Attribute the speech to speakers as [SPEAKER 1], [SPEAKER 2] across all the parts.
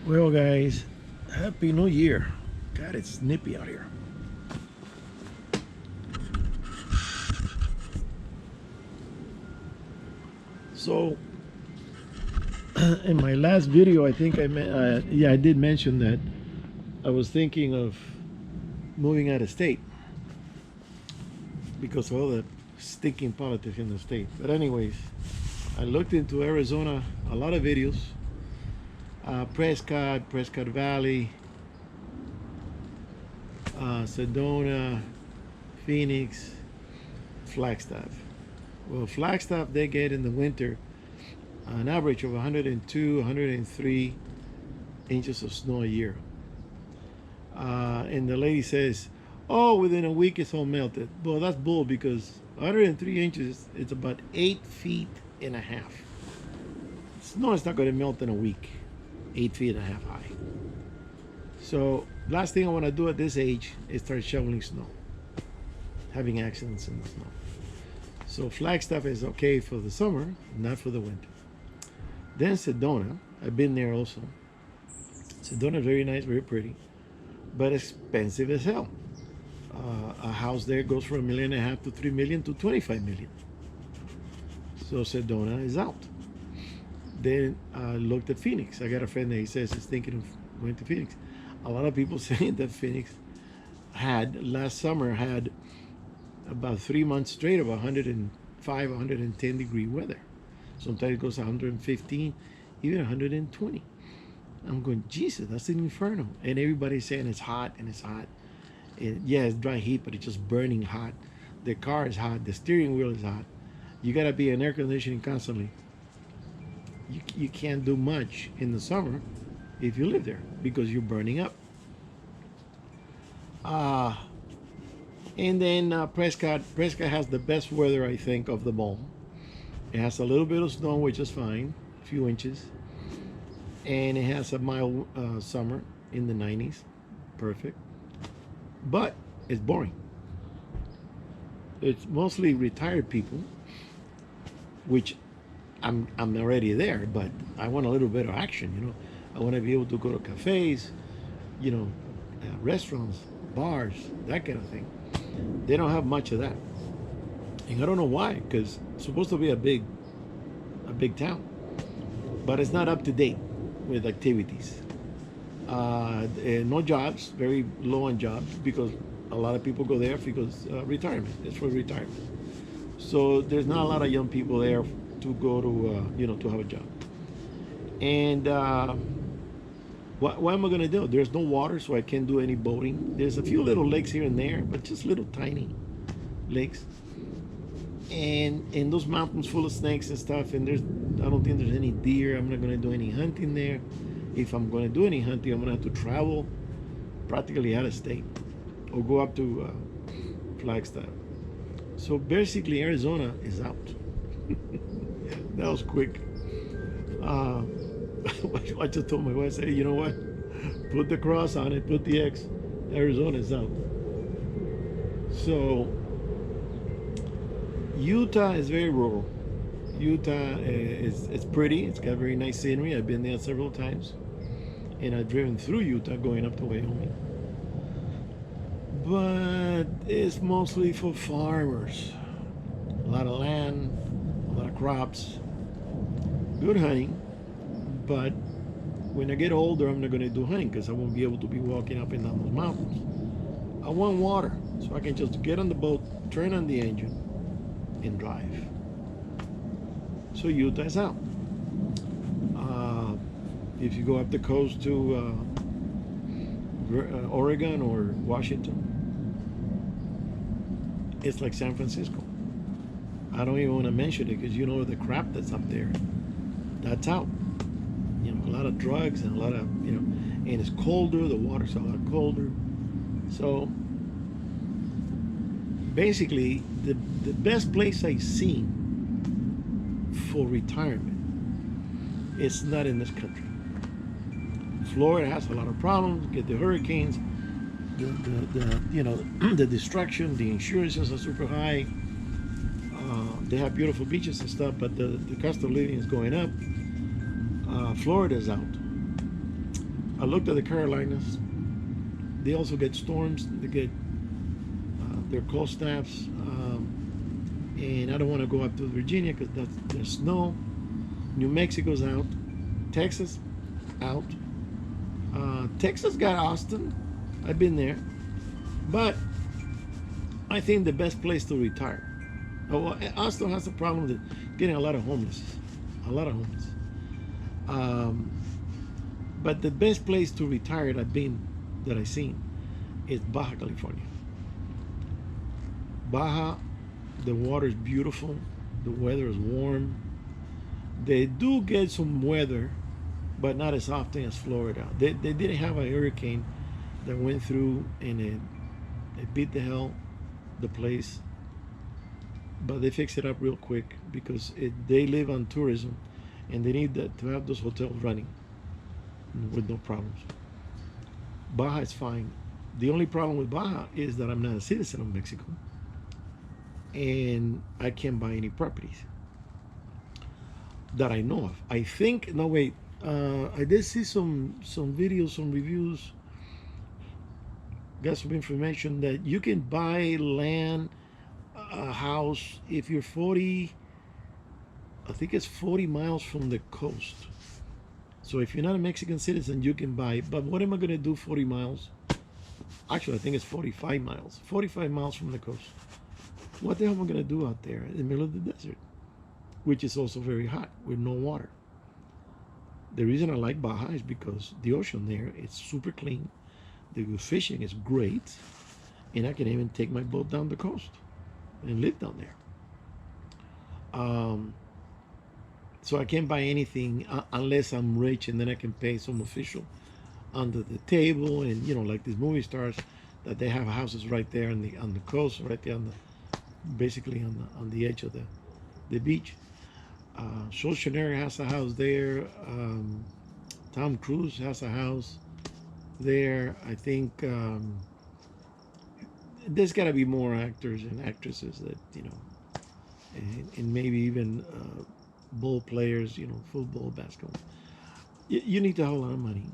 [SPEAKER 1] Well, guys, Happy New Year. God, it's nippy out here. So, in my last video, I think I did mention that I was thinking of moving out of state because of all the stinking politics in the state. But anyways, I looked into Arizona, a lot of videos, Prescott Valley, Sedona, Phoenix, Flagstaff. Well, Flagstaff, they get in the winter an average of 102, 103 inches of snow a year. And the lady says, oh, within a week it's all melted. Well, that's bull because 103 inches is about 8 feet and a half. Snow is not going to melt in a week, 8 feet and a half high. So last thing I want to do at this age is start shoveling snow, having accidents in the snow. So Flagstaff is okay for the summer, not for the winter. Then Sedona, I've been there also. Sedona is very nice, very pretty, but expensive as hell. A house there goes from $1.5 million to $3 million to $25 million. So Sedona is out. Then I looked at Phoenix. I got a friend that he says he's thinking of going to Phoenix. A lot of people saying that Phoenix last summer had about 3 months straight of 105, 110 degree weather. Sometimes it goes 115, even 120. I'm going, Jesus, that's an inferno. And everybody's saying it's hot and it's hot. Yeah, it's dry heat, but it's just burning hot. The car is hot. The steering wheel is hot. You got to be in air conditioning constantly. You can't do much in the summer if you live there because you're burning up. And then Prescott has the best weather, I think, of them all. It has a little bit of snow, which is fine, a few inches. And it has a mild summer in the 90s. Perfect. But it's boring. It's mostly retired people, which I'm already there, but I want a little bit of action, I want to be able to go to cafes, restaurants, bars, that kind of thing. They don't have much of that. And I don't know why, because it's supposed to be a big town, but it's not up to date with activities. No jobs, very low on jobs, because a lot of people go there because retirement. It's for retirement. So there's not a lot of young people there to go to, to have a job. And what am I going to do? There's no water, so I can't do any boating. There's a few little lakes here and there, but just little tiny lakes. And in those mountains full of snakes and stuff, and I don't think there's any deer. I'm not going to do any hunting there. If I'm going to do any hunting, I'm going to have to travel practically out of state or go up to Flagstaff. So basically, Arizona is out. That was quick. I just told my wife, I said, you know what? Put the cross on it, put the X. Arizona is out. So Utah is very rural. Utah it's pretty. It's got very nice scenery. I've been there several times. And I've driven through Utah going up to Wyoming. But it's mostly for farmers. A lot of land, a lot of crops, good hunting. But when I get older, I'm not going to do hunting because I won't be able to be walking up and down those mountains. I want water, so I can just get on the boat, turn on the engine, and drive. So Utah is out. If you go up the coast to Oregon or Washington, it's like San Francisco. I don't even want to mention it because the crap that's up there. That's out. A lot of drugs and a lot of, and it's colder. The water's a lot colder. So basically, the best place I've seen for retirement is not in this country. Florida has a lot of problems. Get the hurricanes, the destruction, the insurances are super high. They have beautiful beaches and stuff, but the cost of living is going up. Florida's out. I looked at the Carolinas. They also get storms. They get their cold snaps. And I don't want to go up to Virginia because there's snow. New Mexico's out. Texas, out. Texas got Austin. I've been there. But I think the best place to retire. Oh, well, Austin has a problem with getting a lot of homeless. A lot of homeless. But the best place to retire that I've seen is Baja California. Baja, the water is beautiful. The weather is warm. They do get some weather, but not as often as Florida. They didn't have a hurricane that went through and it beat the hell the place. But they fix it up real quick because they live on tourism and they need to have those hotels running with no problems. Baja is fine. The only problem with Baja is that I'm not a citizen of Mexico and I can't buy any properties that I know of. I think, no wait, I did see some videos, some reviews, got some information that you can buy land, a house, if you're 40, I think it's 40 miles from the coast. So if you're not a Mexican citizen, you can buy. But what am I going to do 40 miles? Actually, I think it's 45 miles. 45 miles from the coast. What the hell am I going to do out there in the middle of the desert? Which is also very hot with no water. The reason I like Baja is because the ocean there, it's super clean. The fishing is great. And I can even take my boat down the coast and live down there. So I can't buy anything unless I'm rich, and then I can pay some official under the table, and like these movie stars that they have houses right there on the coast, right there basically on the edge of the beach. Schwarzenegger has a house there. Tom Cruise has a house there. I think there's got to be more actors and actresses that and maybe even ball players, football, basketball. You need to have a lot of money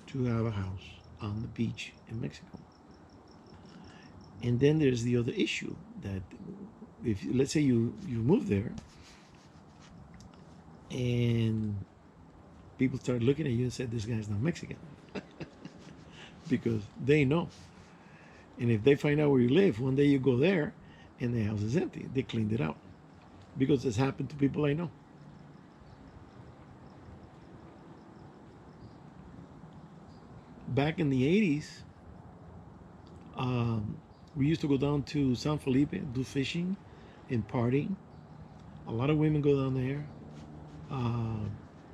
[SPEAKER 1] to have a house on the beach in Mexico. And then there's the other issue that if, let's say you move there and people start looking at you and say, this guy's not Mexican. Because they know. And if they find out where you live, one day you go there and the house is empty. They cleaned it out. Because it's happened to people I know. Back in the 80s, we used to go down to San Felipe, do fishing and partying. A lot of women go down there.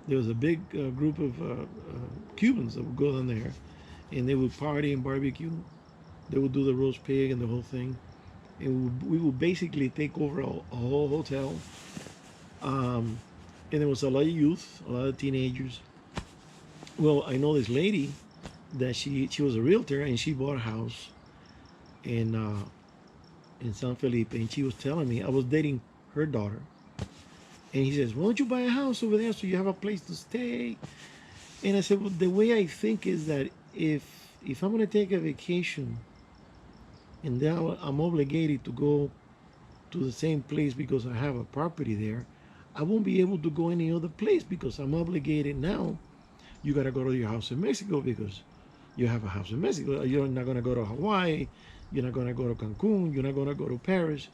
[SPEAKER 1] There was a big group of Cubans that would go down there, and they would party and barbecue. They would do the roast pig and the whole thing. And we would basically take over a whole hotel. And there was a lot of youth, a lot of teenagers. Well, I know this lady that she was a realtor, and she bought a house in San Felipe, and she was telling me, I was dating her daughter, and he says, why don't you buy a house over there so you have a place to stay? And I said, well, the way I think is that if I'm going to take a vacation and now I'm obligated to go to the same place because I have a property there, I won't be able to go any other place because I'm obligated now. You got to go to your house in Mexico because you have a house in Mexico. You're not going to go to Hawaii. You're not going to go to Cancun. You're not going to go to Paris.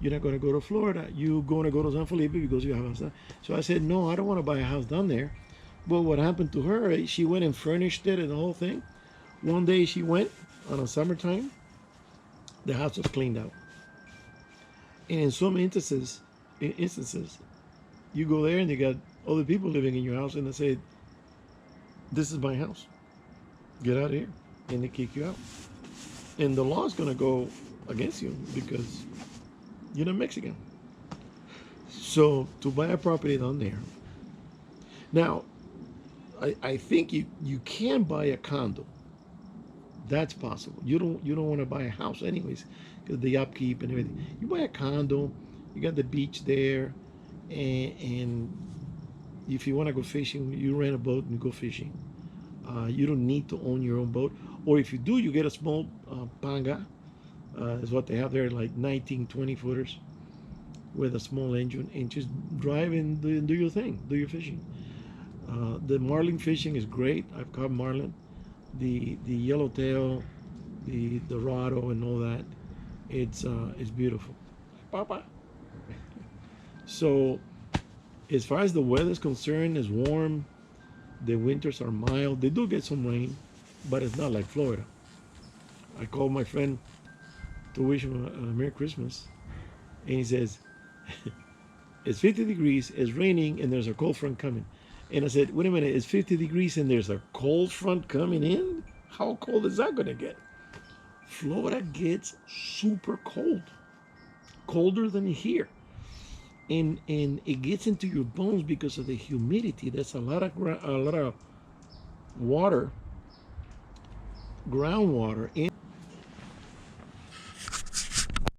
[SPEAKER 1] You're not going to go to Florida. You're going to go to San Felipe because you have a house there. So I said, no, I don't want to buy a house down there. But what happened to her, she went and furnished it and the whole thing. One day she went on a summertime. The house was cleaned out. And in some instances, you go there and you got other people living in your house and they say, this is my house. Get out of here. And they kick you out. And the law is going to go against you because you're not Mexican. So to buy a property down there. Now, I think you can buy a condo. That's possible. You don't want to buy a house anyways because the upkeep and everything. You buy a condo, you got the beach there, and if you want to go fishing, you rent a boat and go fishing. You don't need to own your own boat, or if you do, you get a small panga. Is what they have there, like 19, 20 footers with a small engine, and just drive and do your thing, do your fishing. The marlin fishing is great. I've caught marlin, the yellowtail, the dorado, and all that. It's beautiful. Papa. So as far as the weather is concerned, it's warm. The winters are mild. They do get some rain, but it's not like Florida. I called my friend to wish him a Merry Christmas, and he says, it's 50 degrees, it's raining, and there's a cold front coming. And I said, wait a minute, it's 50 degrees and there's a cold front coming in? How cold is that going to get? Florida gets super cold, colder than here. And it gets into your bones because of the humidity. There's a lot of water, groundwater in